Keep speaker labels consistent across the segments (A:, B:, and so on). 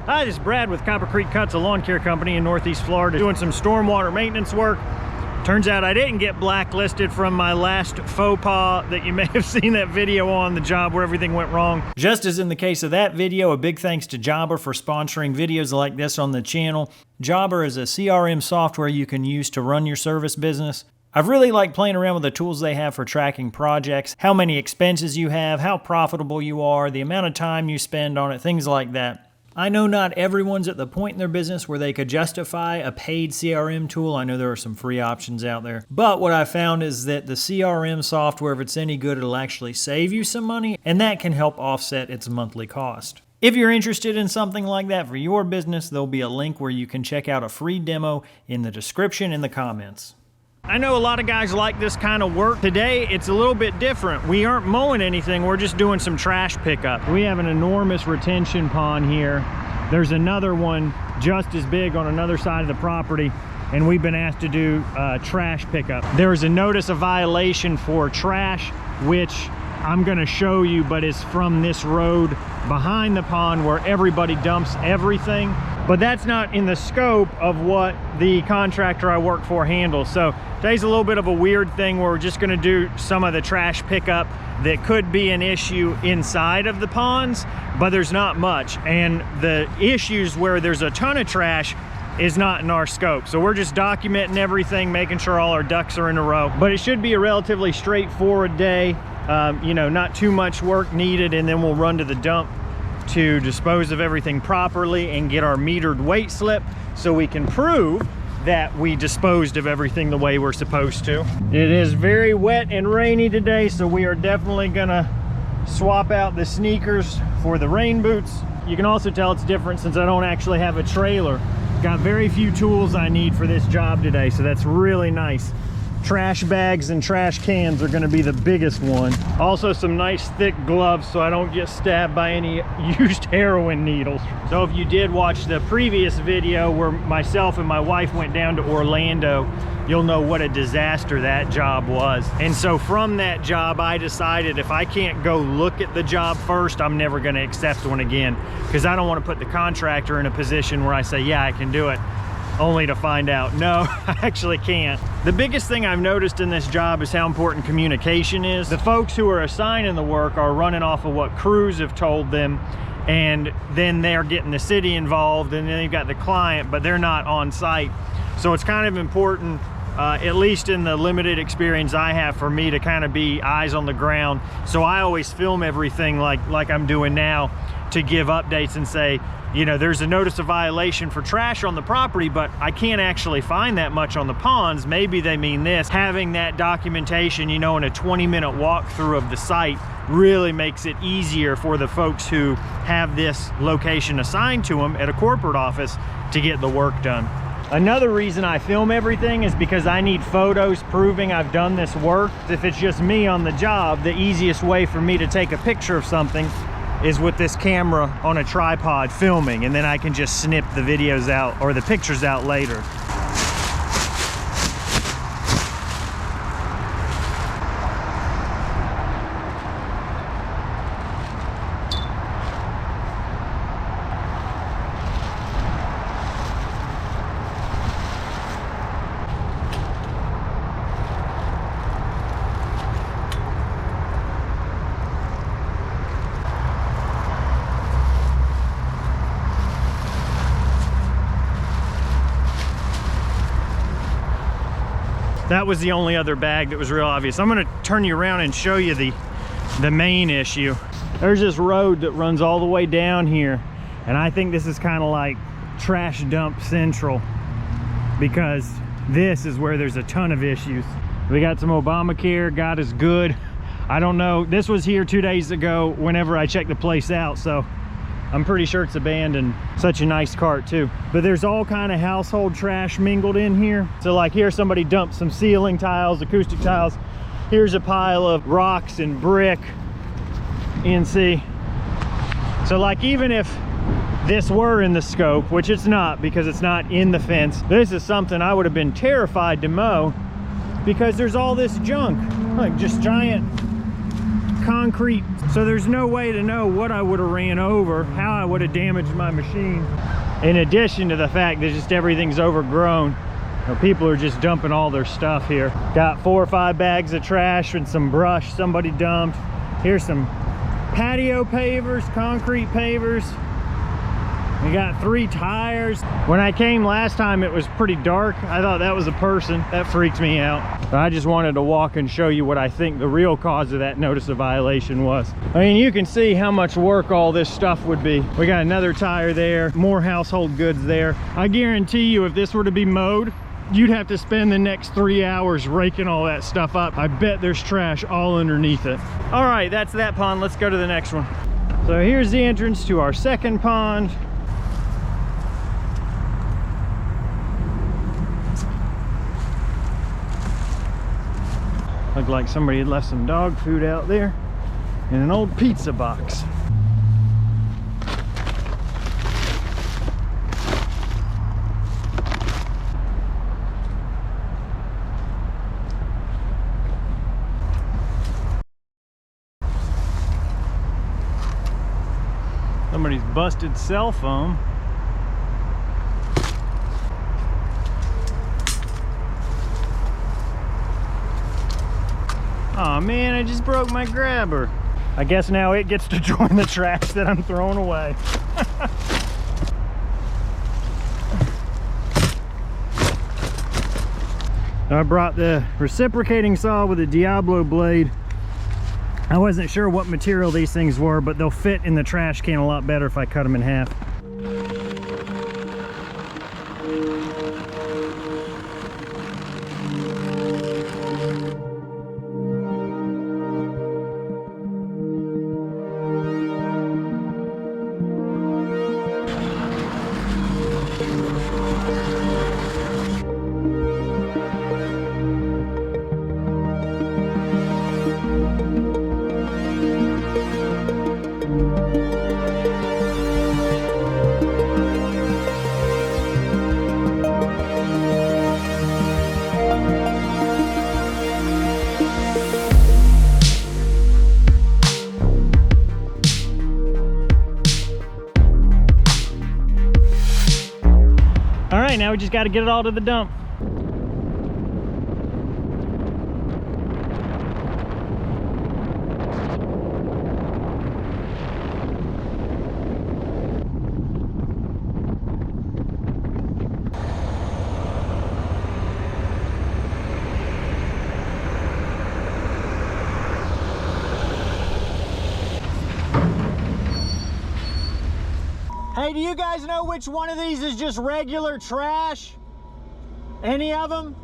A: Hi, this is Brad with Copper Creek Cuts, a lawn care company in Northeast Florida, doing some stormwater maintenance work. Turns out I didn't get blacklisted from my last faux pas that you may have seen that video on, the job where everything went wrong. Just as in the case of that video, a big thanks to Jobber for sponsoring videos like this on the channel. Jobber is a CRM software you can use to run your service business. I've really liked playing around with the tools they have for tracking projects, how many expenses you have, how profitable you are, the amount of time you spend on it, things like that. I know not everyone's at the point in their business where they could justify a paid CRM tool. I know there are some free options out there. But what I found is that the CRM software, if it's any good, it'll actually save you some money, and that can help offset its monthly cost. If you're interested in something like that for your business, there'll be a link where you can check out a free demo in the description in the comments. I know a lot of guys like this kind of work. Today, it's a little bit different. We aren't mowing anything, we're just doing some trash pickup. We have an enormous retention pond here. There's another one just as big on another side of the property, and we've been asked to do trash pickup. There's a notice of violation for trash, which I'm gonna show you, but it's from this road behind the pond where everybody dumps everything. But that's not in the scope of what the contractor I work for handles. So today's a little bit of a weird thing where we're just gonna do some of the trash pickup that could be an issue inside of the ponds, but there's not much. And the issues where there's a ton of trash is not in our scope. So we're just documenting everything, making sure all our ducks are in a row. But it should be a relatively straightforward day. You know, not too much work needed, and then we'll run to the dump to dispose of everything properly and get our metered weight slip so we can prove that we disposed of everything the way we're supposed to. It is very wet and rainy today, so we are definitely gonna swap out the sneakers for the rain boots. You can also tell it's different since I don't actually have a trailer. Got very few tools I need for this job today, so that's really nice. Trash bags and trash cans are going to be the biggest one. Also some nice thick gloves so I don't get stabbed by any used heroin needles. So if you did watch the previous video where myself and my wife went down to Orlando, you'll know what a disaster that job was. And so from that job, I decided if I can't go look at the job first, I'm never going to accept one again, because I don't want to put the contractor in a position where I say, yeah, I can do it, only to find out, no, I actually can't. The biggest thing I've noticed in this job is how important communication is. The folks who are assigning the work are running off of what crews have told them, and then they're getting the city involved, and then they've got the client, but they're not on site. So it's kind of important, at least in the limited experience I have, for me to kind of be eyes on the ground. So I always film everything like I'm doing now, to give updates and say, you know, there's a notice of violation for trash on the property, but I can't actually find that much on the ponds. Maybe they mean this. Having that documentation, you know, in a 20-minute walkthrough of the site really makes it easier for the folks who have this location assigned to them at a corporate office to get the work done. Another reason I film everything is because I need photos proving I've done this work. If it's just me on the job, the easiest way for me to take a picture of something is with this camera on a tripod filming, and then I can just snip the videos out or the pictures out later. That was the only other bag that was real obvious. I'm gonna turn you around and show you the main issue. There's this road that runs all the way down here, and I think this is kind of like trash dump central, because this is where there's a ton of issues. We got some Obamacare, God is good. I don't know, this was here 2 days ago whenever I checked the place out, so I'm pretty sure it's abandoned. Such a nice cart too. But there's all kind of household trash mingled in here. So like here, somebody dumped some ceiling tiles, acoustic tiles. Here's a pile of rocks and brick. NC. So like, even if this were in the scope, which it's not because it's not in the fence, this is something I would have been terrified to mow, because there's all this junk, like just giant concrete, so there's no way to know what I would have ran over, how I would have damaged my machine. In addition to the fact that just everything's overgrown. People are just dumping all their stuff here. Got 4 or 5 bags of trash and some brush somebody dumped. Here's some patio pavers, concrete pavers. We got 3 tires. When I came last time, it was pretty dark. I thought that was a person. That freaked me out. But I just wanted to walk and show you what I think the real cause of that notice of violation was. I mean, you can see how much work all this stuff would be. We got another tire there, more household goods there. I guarantee you, if this were to be mowed, you'd have to spend the next 3 hours raking all that stuff up. I bet there's trash all underneath it. All right, that's that pond. Let's go to the next one. So here's the entrance to our second pond. Looked like somebody had left some dog food out there in an old pizza box. Somebody's busted cell phone. Oh man, I just broke my grabber. I guess now it gets to join the trash that I'm throwing away. I brought the reciprocating saw with a Diablo blade. I wasn't sure what material these things were, but they'll fit in the trash can a lot better if I cut them in half. All right, now we just got to get it all to the dump. Hey, do you guys know which one of these is just regular trash? Any of them?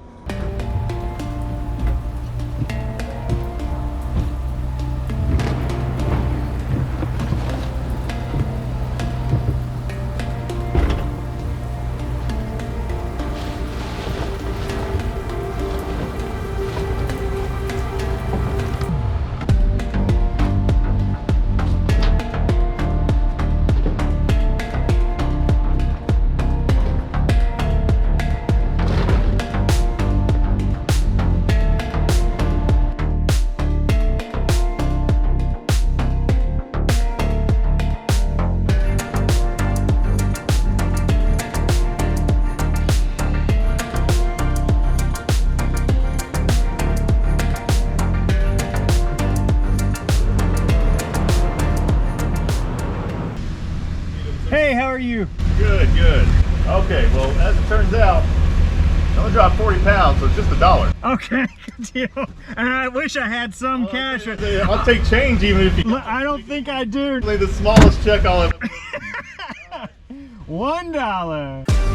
A: Hey, how are you?
B: Good, good. Okay, well, as it turns out, I only dropped 40 pounds, so it's just $1.
A: Okay, good deal. And I wish I had some cash.
B: I'll take change even if you...
A: I don't think I do.
B: Only the smallest check I'll ever...
A: $1.